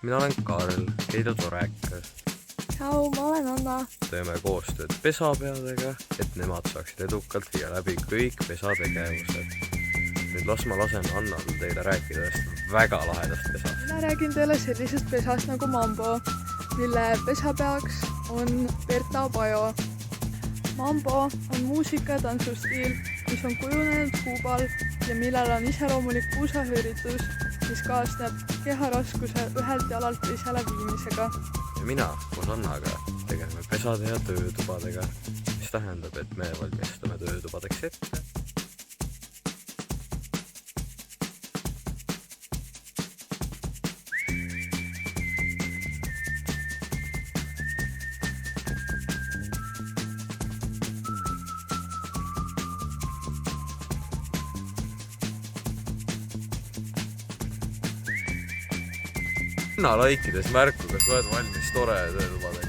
mina olen Karl, Heido Torekas. Tšau, ma olen Anna. Teeme koostööd pesapeadega, et nemad saaksid edukalt viia läbi kõik pesategevused. Nüüd las ma lasen Annal teile rääkida ühest väga lahedast pesast. Mina räägin teile sellisest pesast nagu Mambo, mille pesapeaks on Berta Pajo. Mambo on muusika ja tantsustiil, mis on kujunenud Kuubal ja millel on iseloomulik puusahööritus, mis kaasneb keharaskuse ühelt jalalt teisele viimisega. Ja mina koos Annaga tegeleme pesade ja töötubadega, mis tähendab, et me valmistame töötubadeks ette. Anna laikides märku, kas oled valmis tore töötubadega.